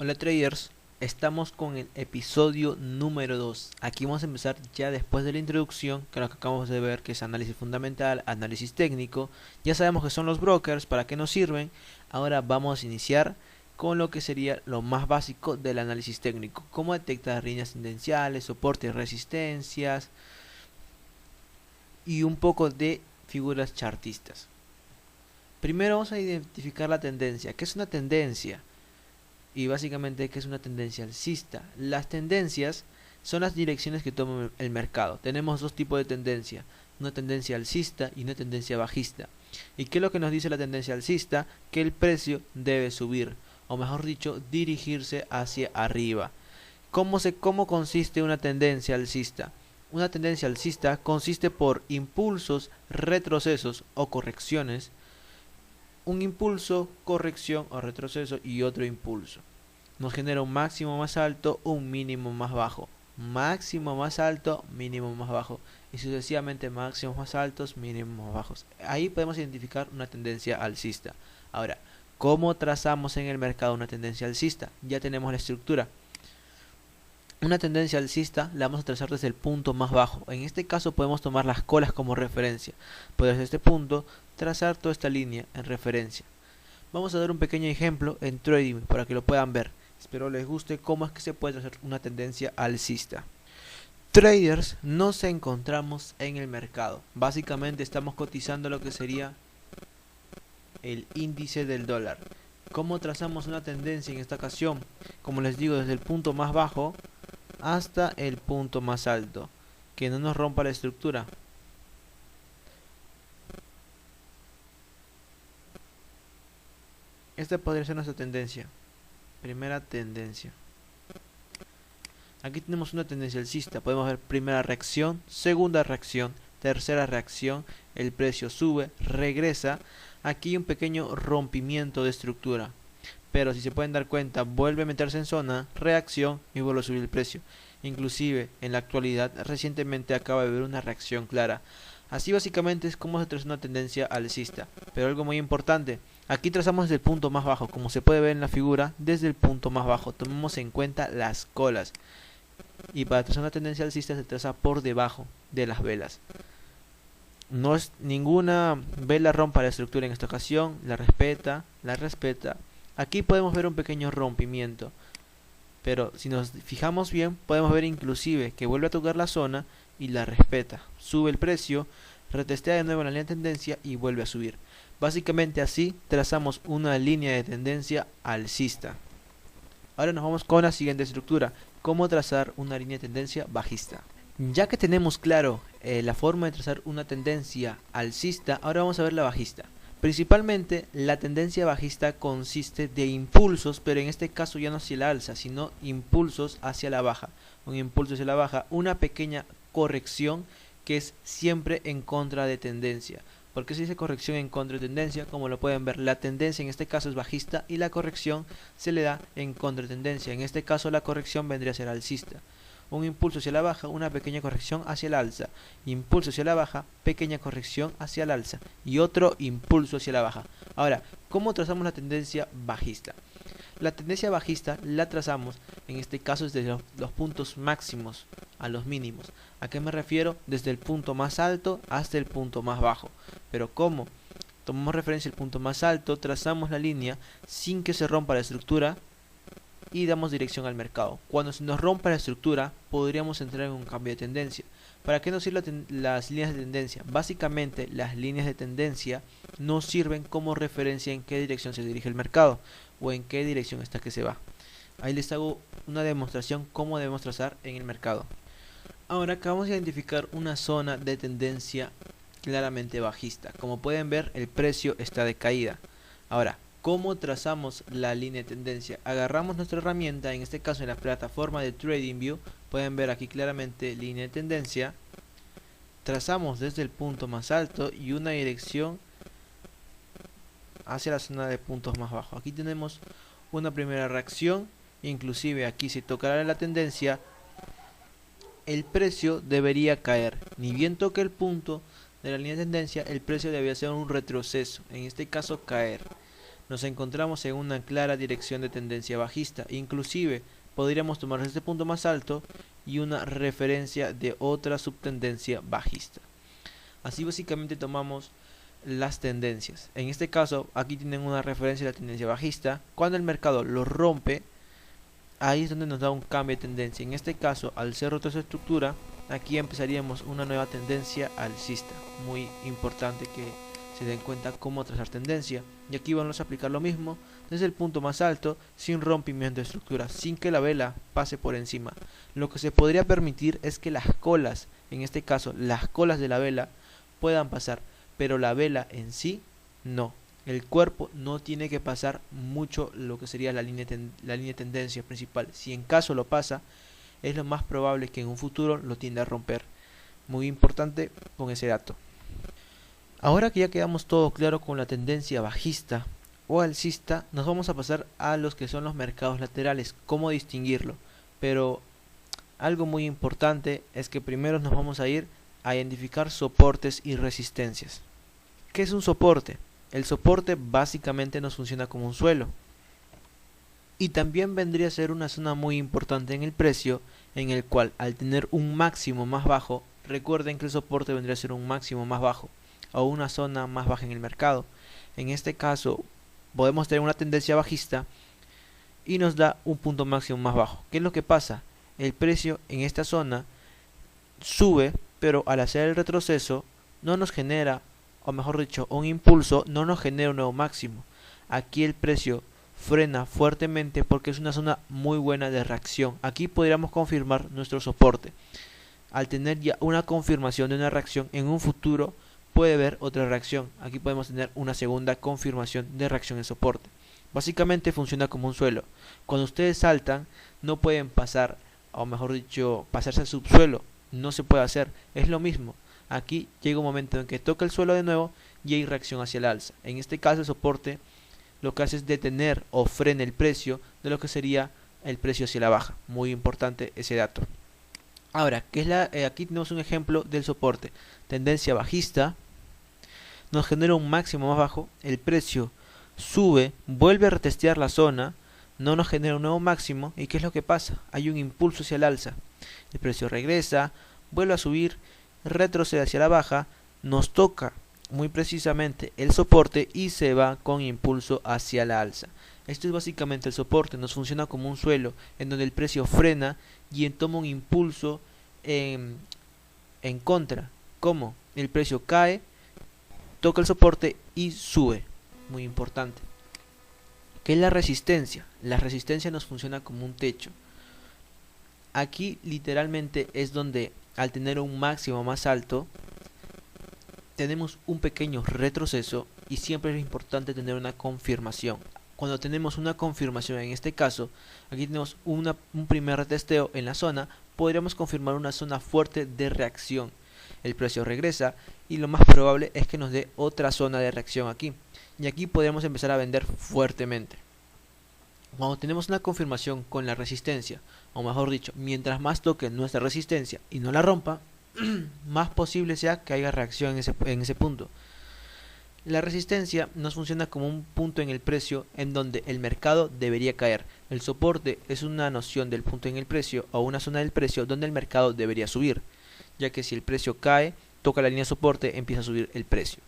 Hola traders, estamos con el episodio número 2. Aquí vamos a empezar ya después de la introducción, que lo que acabamos de ver, que es análisis fundamental, análisis técnico. Ya sabemos que son los brokers, para qué nos sirven. Ahora vamos a iniciar con lo que sería lo más básico del análisis técnico. Cómo detectar líneas tendenciales, soportes y resistencias, y un poco de figuras chartistas. Primero vamos a identificar la tendencia. ¿Qué es una tendencia? Y básicamente, ¿qué es una tendencia alcista? Las tendencias son las direcciones que toma el mercado. Tenemos dos tipos de tendencia, una tendencia alcista y una tendencia bajista. ¿Y qué es lo que nos dice la tendencia alcista? Que el precio debe subir, o mejor dicho, dirigirse hacia arriba. ¿Cómo consiste una tendencia alcista? Una tendencia alcista consiste por impulsos, retrocesos o correcciones. Un impulso, corrección o retroceso y otro impulso. Nos genera un máximo más alto, un mínimo más bajo. Máximo más alto, mínimo más bajo. Y sucesivamente máximos más altos, mínimos más bajos. Ahí podemos identificar una tendencia alcista. Ahora, ¿cómo trazamos en el mercado una tendencia alcista? Ya tenemos la estructura. Una tendencia alcista la vamos a trazar desde el punto más bajo. En este caso podemos tomar las colas como referencia. Pues desde este punto trazar toda esta línea en referencia. Vamos a dar un pequeño ejemplo en trading para que lo puedan ver. Espero les guste cómo es que se puede trazar una tendencia alcista. Traders, nos encontramos en el mercado. Básicamente estamos cotizando lo que sería el índice del dólar. ¿Cómo trazamos una tendencia en esta ocasión? Como les digo, desde el punto más bajo hasta el punto más alto, que no nos rompa la estructura. Esta podría ser nuestra tendencia. Primera tendencia. Aquí tenemos una tendencia alcista. Podemos ver primera reacción, segunda reacción, tercera reacción. El precio sube, regresa. Aquí hay un pequeño rompimiento de estructura. Pero si se pueden dar cuenta, vuelve a meterse en zona, reacción y vuelve a subir el precio. Inclusive en la actualidad recientemente acaba de haber una reacción clara. Así básicamente es como se traza una tendencia alcista. Pero algo muy importante, aquí trazamos desde el punto más bajo, como se puede ver en la figura, desde el punto más bajo. Tomemos en cuenta las colas. Y para trazar una tendencia alcista se traza por debajo de las velas. No es ninguna vela rompa la estructura en esta ocasión, la respeta. Aquí podemos ver un pequeño rompimiento, pero si nos fijamos bien podemos ver inclusive que vuelve a tocar la zona y la respeta, sube el precio, retestea de nuevo la línea de tendencia y vuelve a subir. Básicamente así trazamos una línea de tendencia alcista. Ahora nos vamos con la siguiente estructura, cómo trazar una línea de tendencia bajista. Ya que tenemos claro la forma de trazar una tendencia alcista, ahora vamos a ver la bajista. Principalmente la tendencia bajista consiste de impulsos, pero en este caso ya no hacia la alza, sino impulsos hacia la baja. Un impulso hacia la baja, una pequeña corrección que es siempre en contra de tendencia. ¿Por qué se dice corrección en contra de tendencia? Como lo pueden ver, la tendencia en este caso es bajista y la corrección se le da en contra de tendencia. En este caso la corrección vendría a ser alcista. Un impulso hacia la baja, una pequeña corrección hacia el alza. Impulso hacia la baja, pequeña corrección hacia el alza. Y otro impulso hacia la baja. Ahora, ¿cómo trazamos la tendencia bajista? La tendencia bajista la trazamos, en este caso, desde los puntos máximos a los mínimos. ¿A qué me refiero? Desde el punto más alto hasta el punto más bajo. Pero ¿cómo? Tomamos referencia al punto más alto, trazamos la línea sin que se rompa la estructura y damos dirección al mercado. Cuando se nos rompa la estructura, podríamos entrar en un cambio de tendencia. ¿Para qué nos sirven las líneas de tendencia? Básicamente, las líneas de tendencia nos sirven como referencia en qué dirección se dirige el mercado o en qué dirección está que se va. Ahí les hago una demostración cómo debemos trazar en el mercado. Ahora acabamos de identificar una zona de tendencia claramente bajista. Como pueden ver, el precio está de caída. Ahora, ¿cómo trazamos la línea de tendencia? Agarramos nuestra herramienta, en este caso en la plataforma de TradingView, pueden ver aquí claramente línea de tendencia, trazamos desde el punto más alto y una dirección hacia la zona de puntos más bajos. Aquí tenemos una primera reacción, inclusive aquí si tocara la tendencia, el precio debería caer, ni bien toque el punto de la línea de tendencia, el precio debería hacer un retroceso, en este caso caer. nos encontramos en una clara dirección de tendencia bajista. Inclusive podríamos tomar este punto más alto y una referencia de otra subtendencia bajista. Así básicamente tomamos las tendencias. En este caso aquí tienen una referencia de la tendencia bajista. Cuando el mercado lo rompe, ahí es donde nos da un cambio de tendencia. En este caso, al ser otra estructura, aquí empezaríamos una nueva tendencia alcista. Muy importante que se den cuenta cómo trazar tendencia. Y aquí vamos a aplicar lo mismo desde el punto más alto, sin rompimiento de estructura, sin que la vela pase por encima. Lo que se podría permitir es que las colas, en este caso las colas de la vela, puedan pasar, pero la vela en sí no. El cuerpo no tiene que pasar mucho lo que sería la línea de tendencia principal. Si en caso lo pasa, es lo más probable que en un futuro lo tienda a romper. Muy importante con ese dato. Ahora que ya quedamos todo claro con la tendencia bajista o alcista, nos vamos a pasar a los que son los mercados laterales, cómo distinguirlo. Pero algo muy importante es que primero nos vamos a ir a identificar soportes y resistencias. ¿Qué es un soporte? El soporte básicamente nos funciona como un suelo. Y también vendría a ser una zona muy importante en el precio, en el cual al tener un máximo más bajo, recuerden que el soporte vendría a ser un máximo más bajo o una zona más baja en el mercado. En este caso podemos tener una tendencia bajista y nos da un punto máximo más bajo. ¿Qué es lo que pasa? El precio en esta zona sube, pero al hacer el retroceso no nos genera, o mejor dicho, un impulso, no nos genera un nuevo máximo. Aquí el precio frena fuertemente porque es una zona muy buena de reacción. Aquí podríamos confirmar nuestro soporte. Al tener ya una confirmación de una reacción, en un futuro puede haber otra reacción. Aquí podemos tener una segunda confirmación de reacción en soporte. Básicamente funciona como un suelo. Cuando ustedes saltan, no pueden pasar, o mejor dicho, pasarse al subsuelo. No se puede hacer. Es lo mismo. Aquí llega un momento en que toca el suelo de nuevo y hay reacción hacia el alza. En este caso el soporte lo que hace es detener o frena el precio de lo que sería el precio hacia la baja. Muy importante ese dato. Ahora, aquí tenemos un ejemplo del soporte. Tendencia bajista. Nos genera un máximo más bajo. El precio sube, vuelve a retestear la zona. No nos genera un nuevo máximo. ¿Y qué es lo que pasa? Hay un impulso hacia el alza. El precio regresa, vuelve a subir, retrocede hacia la baja. Nos toca muy precisamente el soporte y se va con impulso hacia la alza. Esto es básicamente el soporte. Nos funciona como un suelo en donde el precio frena y toma un impulso en contra. ¿Cómo? El precio cae, toca el soporte y sube. Muy importante. ¿Qué es la resistencia? La resistencia nos funciona como un techo. Aquí literalmente es donde al tener un máximo más alto tenemos un pequeño retroceso y siempre es importante tener una confirmación. Cuando tenemos una confirmación, en este caso aquí tenemos un primer retesteo en la zona, podríamos confirmar una zona fuerte de reacción. El precio regresa y lo más probable es que nos dé otra zona de reacción aquí, y aquí podríamos empezar a vender fuertemente. Cuando tenemos una confirmación con la resistencia, o mejor dicho, mientras más toque nuestra resistencia y no la rompa, más posible sea que haya reacción en ese punto. La resistencia nos funciona como un punto en el precio en donde el mercado debería caer. El soporte es una noción del punto en el precio o una zona del precio donde el mercado debería subir, ya que si el precio cae, toca la línea de soporte, empieza a subir el precio.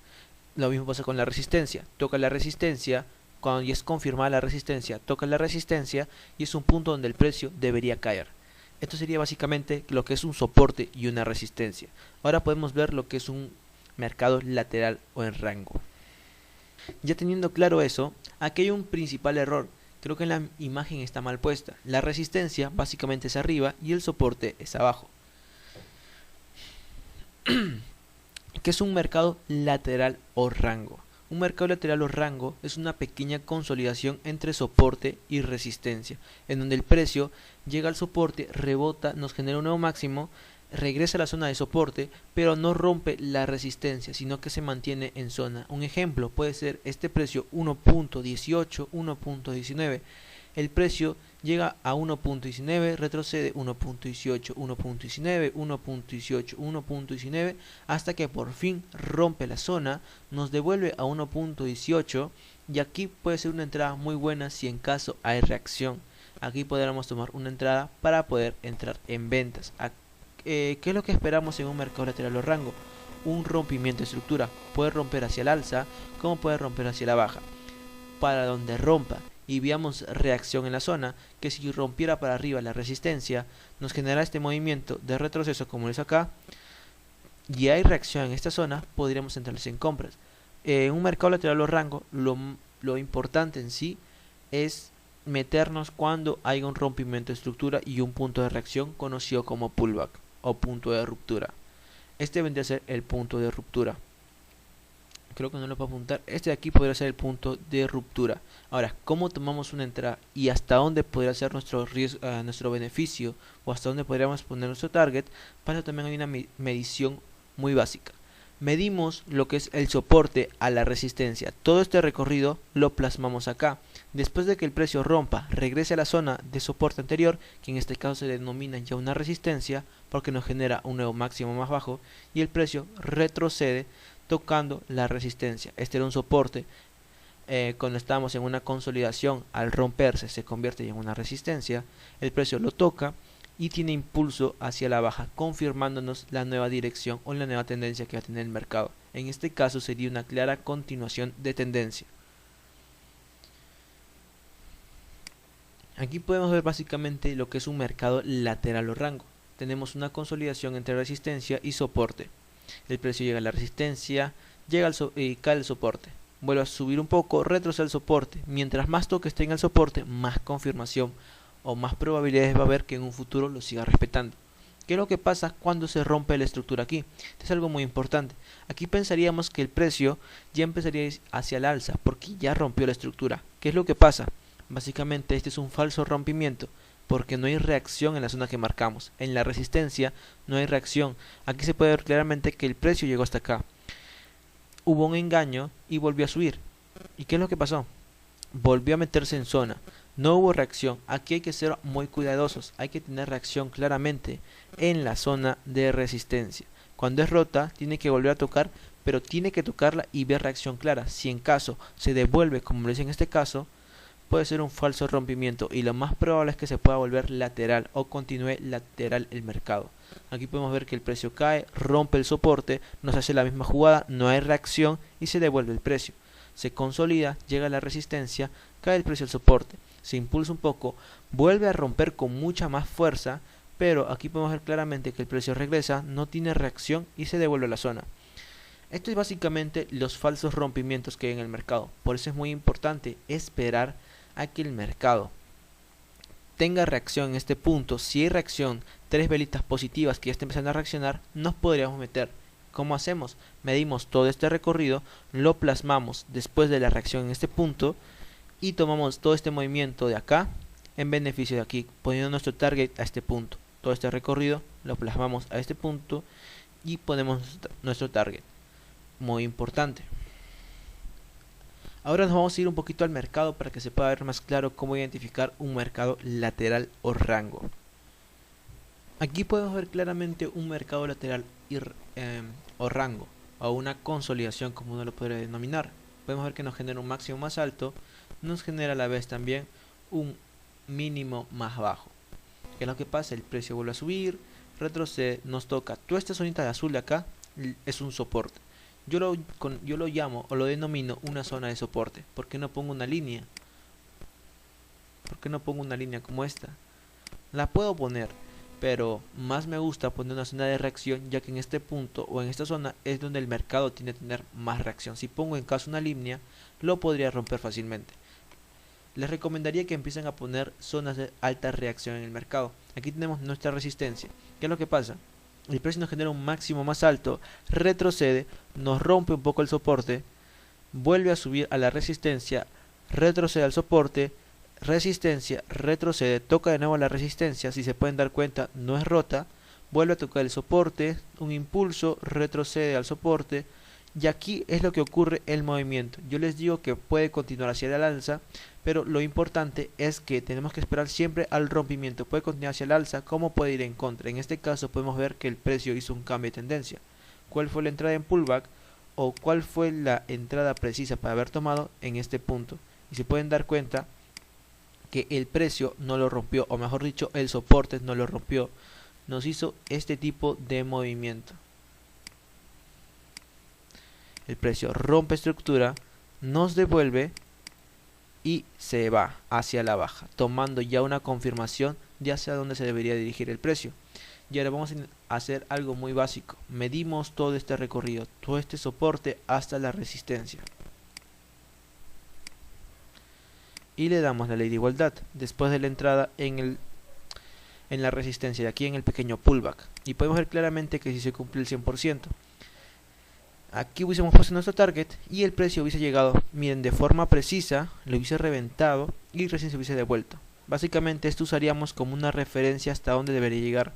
Lo mismo pasa con la resistencia. Toca la resistencia, cuando ya es confirmada la resistencia, toca la resistencia y es un punto donde el precio debería caer. Esto sería básicamente lo que es un soporte y una resistencia. Ahora podemos ver lo que es un mercado lateral o en rango. Ya teniendo claro eso, aquí hay un principal error. Creo que la imagen está mal puesta. La resistencia básicamente es arriba y el soporte es abajo. ¿Qué es un mercado lateral o rango? Un mercado lateral o rango es una pequeña consolidación entre soporte y resistencia, en donde el precio llega al soporte, rebota, nos genera un nuevo máximo, regresa a la zona de soporte, pero no rompe la resistencia, sino que se mantiene en zona. Un ejemplo puede ser este precio 1.18, 1.19. El precio llega a 1.19, retrocede 1.18, 1.19, 1.18, 1.19, hasta que por fin rompe la zona, nos devuelve a 1.18 y aquí puede ser una entrada muy buena si en caso hay reacción. Aquí podríamos tomar una entrada para poder entrar en ventas. ¿Qué es lo que esperamos en un mercado lateral o rango? Un rompimiento de estructura. Puede romper hacia el alza como puede romper hacia la baja. Para donde rompa y veamos reacción en la zona, que si rompiera para arriba la resistencia, nos genera este movimiento de retroceso como es acá, y hay reacción en esta zona, podríamos entrarles en compras. En un mercado lateral o rango, lo importante en sí es meternos cuando haya un rompimiento de estructura y un punto de reacción conocido como pullback o punto de ruptura. Este vendría a ser el punto de ruptura. Creo que no lo puedo apuntar. Este de aquí podría ser el punto de ruptura. Ahora, ¿cómo tomamos una entrada y hasta dónde podría ser nuestro riesgo, nuestro beneficio, o hasta dónde podríamos poner nuestro target? Para eso también hay una medición muy básica. Medimos lo que es el soporte a la resistencia. Todo este recorrido lo plasmamos acá. Después de que el precio rompa, regrese a la zona de soporte anterior, que en este caso se denomina ya una resistencia, porque nos genera un nuevo máximo más bajo, y el precio retrocede tocando la resistencia. Este era un soporte. Cuando estamos en una consolidación, al romperse se convierte en una resistencia. El precio lo toca y tiene impulso hacia la baja, confirmándonos la nueva dirección o la nueva tendencia que va a tener el mercado. En este caso sería una clara continuación de tendencia. Aquí podemos ver básicamente lo que es un mercado lateral o rango. Tenemos una consolidación entre resistencia y soporte. El precio llega a la resistencia, llega y cae el soporte. Vuelve a subir un poco, retrocede al soporte. Mientras más toques tenga el soporte, más confirmación o más probabilidades va a haber que en un futuro lo siga respetando. ¿Qué es lo que pasa cuando se rompe la estructura aquí? Esto es algo muy importante. Aquí pensaríamos que el precio ya empezaría a ir hacia el alza porque ya rompió la estructura. ¿Qué es lo que pasa? Básicamente este es un falso rompimiento porque no hay reacción en la zona que marcamos. En la resistencia no hay reacción. Aquí se puede ver claramente que el precio llegó hasta acá. Hubo un engaño y volvió a subir. ¿Y qué es lo que pasó? Volvió a meterse en zona. No hubo reacción. Aquí hay que ser muy cuidadosos. Hay que tener reacción claramente en la zona de resistencia. Cuando es rota, tiene que volver a tocar, pero tiene que tocarla y ver reacción clara. Si en caso se devuelve, como lo dice en este caso, puede ser un falso rompimiento y lo más probable es que se pueda volver lateral o continúe lateral el mercado. Aquí podemos ver que el precio cae, rompe el soporte, nos hace la misma jugada, no hay reacción y se devuelve el precio. Se consolida, llega a la resistencia, cae el precio al soporte, se impulsa un poco, vuelve a romper con mucha más fuerza, pero aquí podemos ver claramente que el precio regresa, no tiene reacción y se devuelve a la zona. Esto es básicamente los falsos rompimientos que hay en el mercado. Por eso es muy importante esperar a que el mercado tenga reacción en este punto. Si hay reacción, 3 velitas positivas que ya están empezando a reaccionar, nos podríamos meter. ¿Cómo hacemos? Medimos todo este recorrido, lo plasmamos después de la reacción en este punto y tomamos todo este movimiento de acá en beneficio de aquí, poniendo nuestro target a este punto. Todo este recorrido lo plasmamos a este punto y ponemos nuestro target. Muy importante. Ahora nos vamos a ir un poquito al mercado para que se pueda ver más claro cómo identificar un mercado lateral o rango. Aquí podemos ver claramente un mercado lateral o rango, o una consolidación como uno lo podría denominar. Podemos ver que nos genera un máximo más alto, nos genera a la vez también un mínimo más bajo. ¿Qué es lo que pasa? El precio vuelve a subir, retrocede, nos toca. Toda esta zonita de azul de acá es un soporte. Yo lo llamo o lo denomino una zona de soporte. ¿Por qué no pongo una línea? ¿Por qué no pongo una línea como esta? La puedo poner, pero más me gusta poner una zona de reacción, ya que en este punto o en esta zona es donde el mercado tiene que tener más reacción. Si pongo en caso una línea, lo podría romper fácilmente. Les recomendaría que empiecen a poner zonas de alta reacción en el mercado. Aquí tenemos nuestra resistencia. ¿Qué es lo que pasa? El precio nos genera un máximo más alto, retrocede, nos rompe un poco el soporte, vuelve a subir a la resistencia, retrocede al soporte, resistencia, retrocede, toca de nuevo la resistencia, si se pueden dar cuenta no es rota, vuelve a tocar el soporte, un impulso, retrocede al soporte, y aquí es lo que ocurre el movimiento. Yo les digo que puede continuar hacia el alza, pero lo importante es que tenemos que esperar siempre al rompimiento. Puede continuar hacia el alza como puede ir en contra. En este caso podemos ver que el precio hizo un cambio de tendencia. ¿Cuál fue la entrada en pullback? o cuál fue la entrada precisa para haber tomado en este punto, y se pueden dar cuenta que el precio no lo rompió, o mejor dicho, el soporte no lo rompió, nos hizo este tipo de movimiento. El precio rompe estructura, nos devuelve y se va hacia la baja, tomando ya una confirmación de hacia dónde se debería dirigir el precio. Y ahora vamos a hacer algo muy básico. Medimos todo este recorrido, todo este soporte hasta la resistencia. Y le damos la ley de igualdad después de la entrada en la resistencia de aquí en el pequeño pullback. Y podemos ver claramente que si se cumple el 100%. Aquí hubiésemos puesto nuestro target y el precio hubiese llegado, miren, de forma precisa, lo hubiese reventado y recién se hubiese devuelto. Básicamente esto usaríamos como una referencia hasta dónde debería llegar.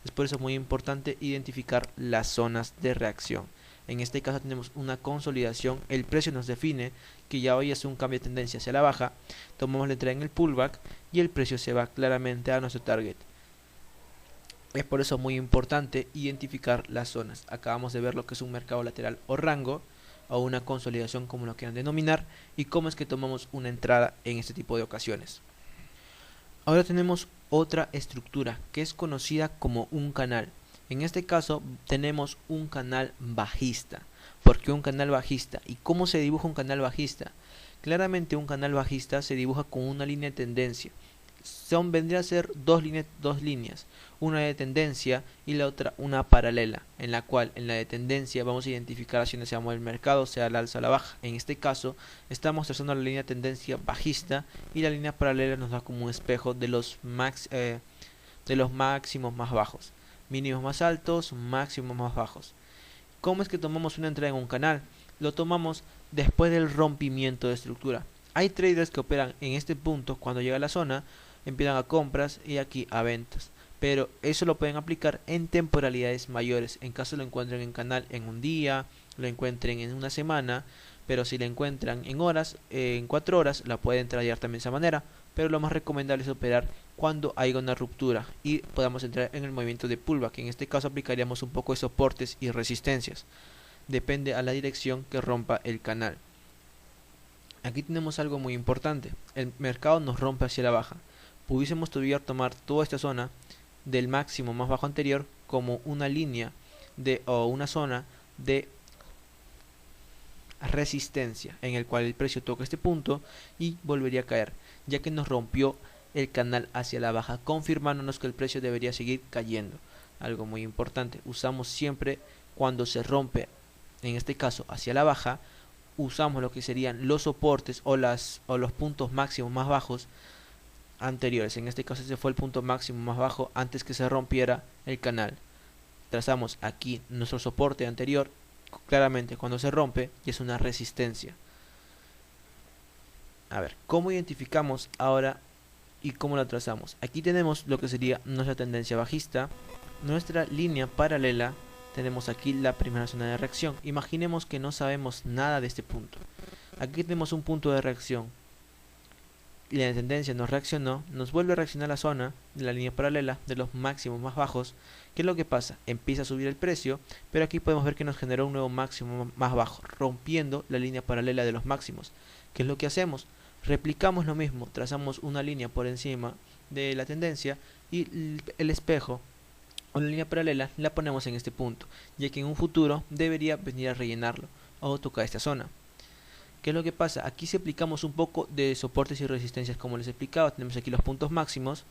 Es por eso muy importante identificar las zonas de reacción. En este caso tenemos una consolidación, el precio nos define que ya hoy hace un cambio de tendencia hacia la baja, tomamos la entrada en el pullback y el precio se va claramente a nuestro target. Es por eso muy importante identificar las zonas. Acabamos de ver lo que es un mercado lateral o rango, o una consolidación como lo quieran denominar, y cómo es que tomamos una entrada en este tipo de ocasiones. Ahora tenemos otra estructura que es conocida como un canal. En este caso tenemos un canal bajista. ¿Por qué un canal bajista? ¿Y cómo se dibuja un canal bajista? Claramente un canal bajista se dibuja con una línea de tendencia. Vendría a ser dos líneas, una de tendencia y la otra una paralela, en la cual en la de tendencia vamos a identificar hacia dónde se va a mover el mercado, sea al alza o a la baja. En este caso estamos trazando la línea de tendencia bajista y la línea paralela nos da como un espejo de los máximos más bajos, mínimos más altos, máximos más bajos. ¿Cómo es que tomamos una entrada en un canal? Lo tomamos después del rompimiento de estructura. Hay traders que operan en este punto, cuando llega a la zona, empiezan a compras y aquí a ventas. Pero eso lo pueden aplicar en temporalidades mayores. En caso lo encuentren en canal en un día, lo encuentren en una semana. Pero si lo encuentran en horas, en 4 horas, la pueden tradear también de esa manera. Pero lo más recomendable es operar cuando haya una ruptura y podamos entrar en el movimiento de pullback. En este caso aplicaríamos un poco de soportes y resistencias. Depende a la dirección que rompa el canal. Aquí tenemos algo muy importante. El mercado nos rompe hacia la baja. Pudiésemos todavía tomar toda esta zona del máximo más bajo anterior como una línea o una zona de resistencia en el cual el precio toca este punto y volvería a caer, ya que nos rompió el canal hacia la baja, confirmándonos que el precio debería seguir cayendo. Algo muy importante, usamos siempre cuando se rompe, en este caso hacia la baja, usamos lo que serían los soportes o los puntos máximos más bajos anteriores. En este caso ese fue el punto máximo más bajo antes que se rompiera el canal. Trazamos aquí nuestro soporte anterior, claramente cuando se rompe y es una resistencia. A ver, ¿cómo identificamos ahora y cómo la trazamos? Aquí tenemos lo que sería nuestra tendencia bajista, nuestra línea paralela. Tenemos aquí la primera zona de reacción. Imaginemos que no sabemos nada de este punto. Aquí tenemos un punto de reacción. Y la tendencia nos reaccionó, nos vuelve a reaccionar la zona de la línea paralela de los máximos más bajos. ¿Qué es lo que pasa? Empieza a subir el precio, pero aquí podemos ver que nos generó un nuevo máximo más bajo, rompiendo la línea paralela de los máximos. ¿Qué es lo que hacemos? Replicamos lo mismo, trazamos una línea por encima de la tendencia y el espejo o la línea paralela la ponemos en este punto, ya que en un futuro debería venir a rellenarlo o tocar esta zona. ¿Qué es lo que pasa? Aquí si aplicamos un poco de soportes y resistencias como les explicaba, tenemos aquí los puntos máximos,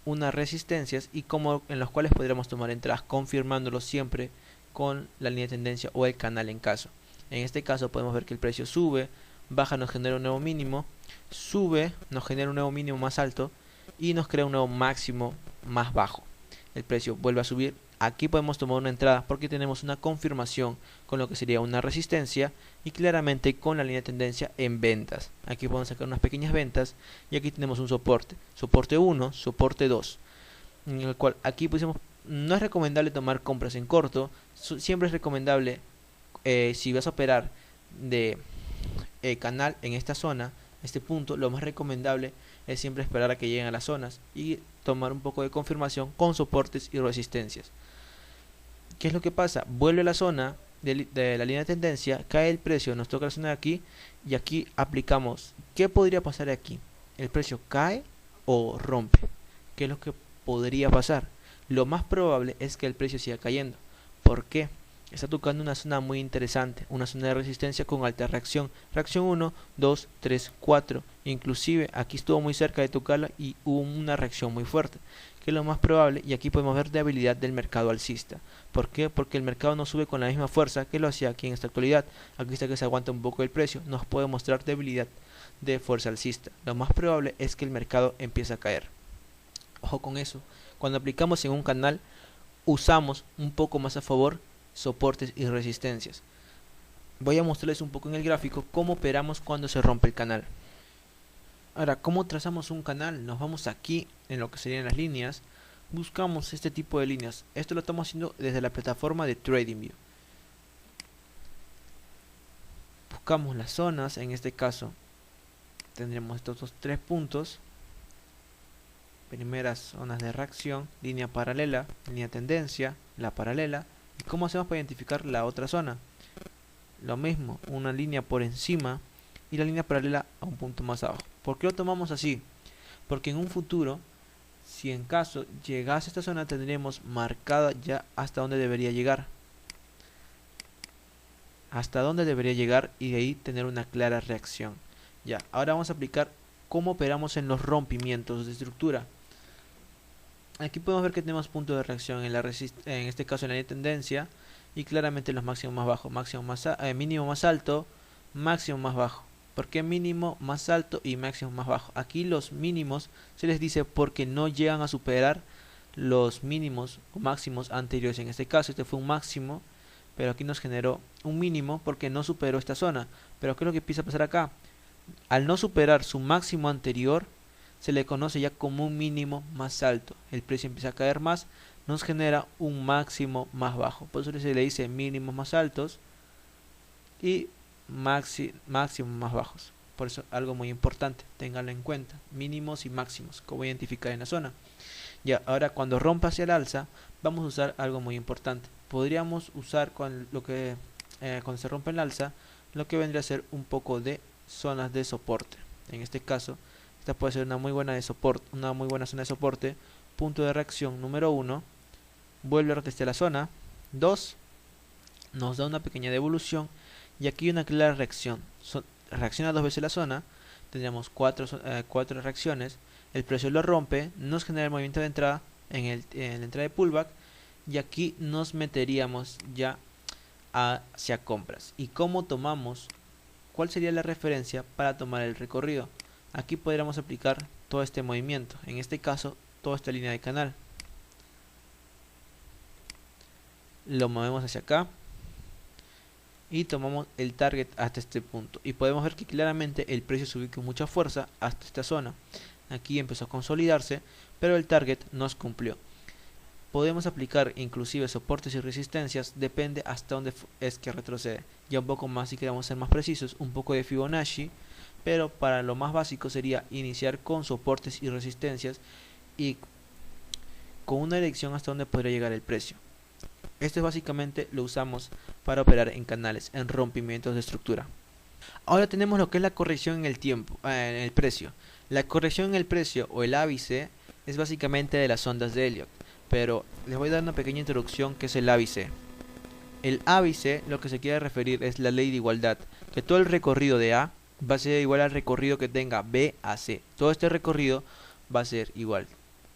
unas resistencias y como en los cuales podríamos tomar entradas, confirmándolo siempre con la línea de tendencia o el canal en caso. En este caso podemos ver que el precio sube, baja, nos genera un nuevo mínimo, sube, nos genera un nuevo mínimo más alto y nos crea un nuevo máximo más bajo. El precio vuelve a subir. Aquí podemos tomar una entrada porque tenemos una confirmación con lo que sería una resistencia y claramente con la línea de tendencia en ventas. Aquí podemos sacar unas pequeñas ventas y aquí tenemos un soporte. Soporte 1, soporte 2. En el cual aquí pusimos, no es recomendable tomar compras en corto. Siempre es recomendable, si vas a operar de canal en esta zona, este punto, lo más recomendable es siempre esperar a que lleguen a las zonas y tomar un poco de confirmación con soportes y resistencias. ¿Qué es lo que pasa? Vuelve a la zona de la línea de tendencia, cae el precio, nos toca la zona de aquí y aquí aplicamos. ¿Qué podría pasar aquí? ¿El precio cae o rompe? ¿Qué es lo que podría pasar? Lo más probable es que el precio siga cayendo. ¿Por qué? Está tocando una zona muy interesante, una zona de resistencia con alta reacción. Reacción 1, 2, 3, 4. Inclusive aquí estuvo muy cerca de tocarla y hubo una reacción muy fuerte, que es lo más probable, y aquí podemos ver debilidad del mercado alcista. ¿Por qué? Porque el mercado no sube con la misma fuerza que lo hacía aquí en esta actualidad. Aquí está que se aguanta un poco el precio, nos puede mostrar debilidad de fuerza alcista. Lo más probable es que el mercado empiece a caer. Ojo con eso. Cuando aplicamos en un canal, usamos un poco más a favor soportes y resistencias. Voy a mostrarles un poco en el gráfico cómo operamos cuando se rompe el canal. Ahora, ¿cómo trazamos un canal? Nos vamos aquí en lo que serían las líneas, buscamos este tipo de líneas. Esto lo estamos haciendo desde la plataforma de TradingView. Buscamos las zonas, en este caso tendremos estos tres puntos. Primeras zonas de reacción, línea paralela, línea tendencia, la paralela. ¿Y cómo hacemos para identificar la otra zona? Lo mismo, una línea por encima y la línea paralela a un punto más abajo. ¿Por qué lo tomamos así? Porque en un futuro, si en caso llegase a esta zona, tendremos marcada ya hasta dónde debería llegar. Hasta dónde debería llegar y de ahí tener una clara reacción. Ya, ahora vamos a aplicar cómo operamos en los rompimientos de estructura. Aquí podemos ver que tenemos puntos de reacción en este caso en la línea de tendencia y claramente los máximos más bajos, mínimo más alto, máximo más bajo. ¿Por qué mínimo más alto y máximo más bajo? Aquí los mínimos se les dice porque no llegan a superar los mínimos o máximos anteriores. En este caso este fue un máximo, pero aquí nos generó un mínimo porque no superó esta zona. Pero ¿qué es lo que empieza a pasar acá? Al no superar su máximo anterior, se le conoce ya como un mínimo más alto. El precio empieza a caer más, nos genera un máximo más bajo. Por eso se le dice mínimos más altos y máximos más bajos. Por eso algo muy importante, ténganlo en cuenta. Mínimos y máximos, como identificar en la zona. Ya, ahora cuando rompa hacia el alza, vamos a usar algo muy importante. Podríamos usar cuando se rompe el alza, lo que vendría a ser un poco de zonas de soporte. En este caso, esta puede ser una muy buena zona de soporte. Punto de reacción número 1, vuelve a retestar la zona. 2, nos da una pequeña devolución y aquí una clara reacción. Reacciona dos veces la zona, tendríamos cuatro reacciones. El precio lo rompe, nos genera el movimiento de entrada en la entrada de pullback y aquí nos meteríamos ya hacia compras. ¿Y cómo tomamos? ¿Cuál sería la referencia para tomar el recorrido? Aquí podríamos aplicar todo este movimiento, en este caso toda esta línea de canal. Lo movemos hacia acá y tomamos el target hasta este punto y podemos ver que claramente el precio subió con mucha fuerza hasta esta zona. Aquí empezó a consolidarse, pero el target nos cumplió. Podemos aplicar inclusive soportes y resistencias, depende hasta dónde es que retrocede. Ya un poco más, si queremos ser más precisos, un poco de Fibonacci, pero para lo más básico sería iniciar con soportes y resistencias y con una dirección hasta donde podría llegar el precio. Esto básicamente lo usamos para operar en canales, en rompimientos de estructura. Ahora tenemos lo que es la corrección en el tiempo, en el precio. La corrección en el precio o el ápice es básicamente de las ondas de Elliott, pero les voy a dar una pequeña introducción que es el ápice. El ápice, lo que se quiere referir es la ley de igualdad, que todo el recorrido de A va a ser igual al recorrido que tenga B a C. Todo este recorrido va a ser igual.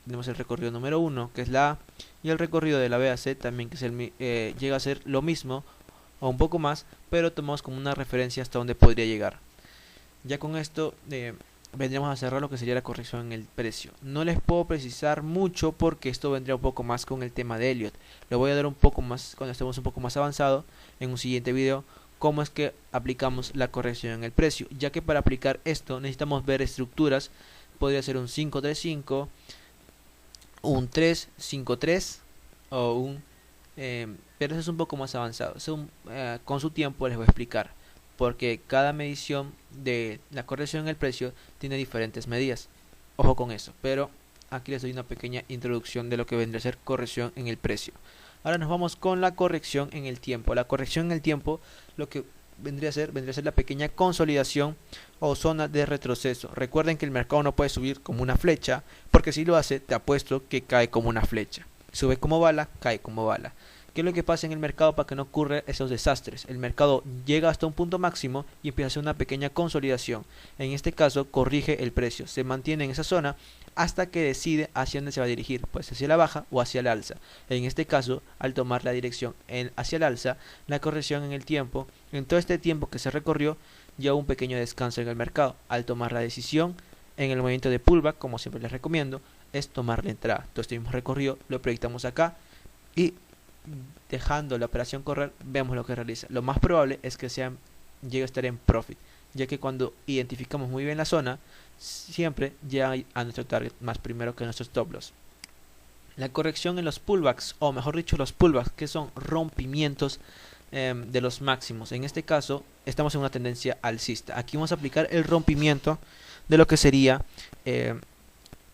Tenemos el recorrido número 1, que es la A, y el recorrido de la B a C también, que es llega a ser lo mismo o un poco más, pero tomamos como una referencia hasta donde podría llegar. Ya con esto vendríamos a cerrar lo que sería la corrección en el precio. No les puedo precisar mucho porque esto vendría un poco más con el tema de Elliott. Lo voy a dar un poco más cuando estemos un poco más avanzado en un siguiente video, cómo es que aplicamos la corrección en el precio, ya que para aplicar esto necesitamos ver estructuras. Podría ser un 535, un 353 o un pero eso es un poco más avanzado. Con su tiempo les voy a explicar, porque cada medición de la corrección en el precio tiene diferentes medidas. Ojo con eso, pero aquí les doy una pequeña introducción de lo que vendría a ser corrección en el precio. Ahora nos vamos con la corrección en el tiempo. La corrección en el tiempo lo que vendría a ser la pequeña consolidación o zona de retroceso. Recuerden que el mercado no puede subir como una flecha, porque si lo hace, te apuesto que cae como una flecha. Sube como bala, cae como bala. ¿Qué es lo que pasa en el mercado para que no ocurra esos desastres? El mercado llega hasta un punto máximo y empieza a hacer una pequeña consolidación. En este caso, corrige el precio. Se mantiene en esa zona hasta que decide hacia dónde se va a dirigir, pues hacia la baja o hacia el alza. En este caso, al tomar la dirección hacia el alza, la corrección en el tiempo, en todo este tiempo que se recorrió, ya hubo un pequeño descanso en el mercado. Al tomar la decisión, en el movimiento de pullback, como siempre les recomiendo, es tomar la entrada. Todo este mismo recorrido lo proyectamos acá y dejando la operación correr, vemos lo que realiza. Lo más probable es que llegue a estar en profit, ya que cuando identificamos muy bien la zona, siempre llega a nuestro target más primero que nuestros stop loss. La corrección en los pullbacks, o mejor dicho los pullbacks, que son rompimientos de los máximos. En este caso estamos en una tendencia alcista. Aquí vamos a aplicar el rompimiento de lo que sería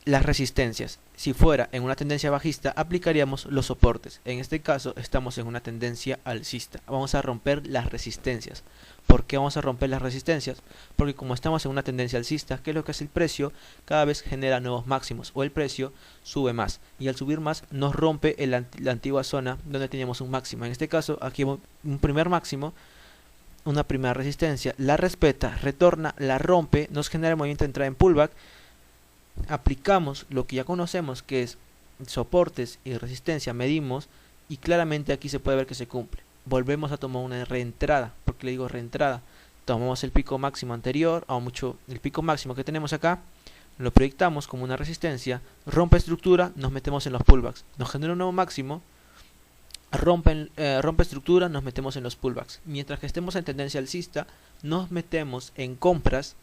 las resistencias. Si fuera en una tendencia bajista, aplicaríamos los soportes. En este caso estamos en una tendencia alcista. Vamos a romper las resistencias. ¿Por qué vamos a romper las resistencias? Porque como estamos en una tendencia alcista, ¿qué es lo que hace el precio? Cada vez genera nuevos máximos, o el precio sube más, y al subir más nos rompe la antigua zona donde teníamos un máximo. En este caso aquí un primer máximo, una primera resistencia, la respeta, retorna, la rompe, nos genera el movimiento de entrada en pullback. Aplicamos lo que ya conocemos, que es soportes y resistencia, medimos y claramente aquí se puede ver que se cumple. Volvemos a tomar una reentrada. ¿Por qué le digo reentrada? Tomamos el pico máximo anterior, o mucho el pico máximo que tenemos acá, lo proyectamos como una resistencia, rompe estructura, nos metemos en los pullbacks, nos genera un nuevo máximo, rompe estructura, nos metemos en los pullbacks. Mientras que estemos en tendencia alcista, nos metemos en compras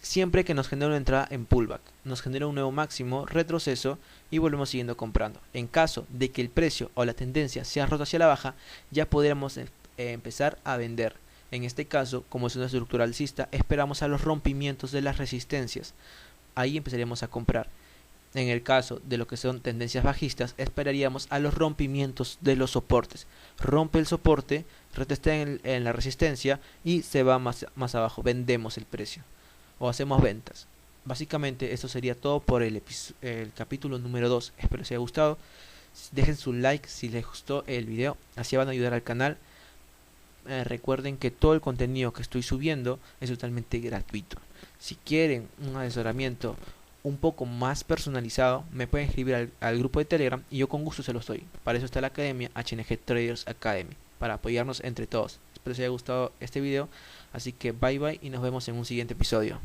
siempre que nos genera una entrada en pullback, nos genera un nuevo máximo, retroceso y volvemos siguiendo comprando. En caso de que el precio o la tendencia sea rota hacia la baja, ya podríamos empezar a vender. En este caso, como es una estructura alcista, esperamos a los rompimientos de las resistencias. Ahí empezaríamos a comprar. En el caso de lo que son tendencias bajistas, esperaríamos a los rompimientos de los soportes. Rompe el soporte, retestea en la resistencia y se va más abajo. Vendemos el precio o hacemos ventas. Básicamente esto sería todo por el capítulo número 2. Espero les haya gustado. Dejen su like si les gustó el video, así van a ayudar al canal. Recuerden que todo el contenido que estoy subiendo es totalmente gratuito. Si quieren un asesoramiento un poco más personalizado, me pueden escribir al grupo de Telegram y yo con gusto se los doy. Para eso está la academia HNG Traders Academy, para apoyarnos entre todos. Espero les haya gustado este video, así que bye bye y nos vemos en un siguiente episodio.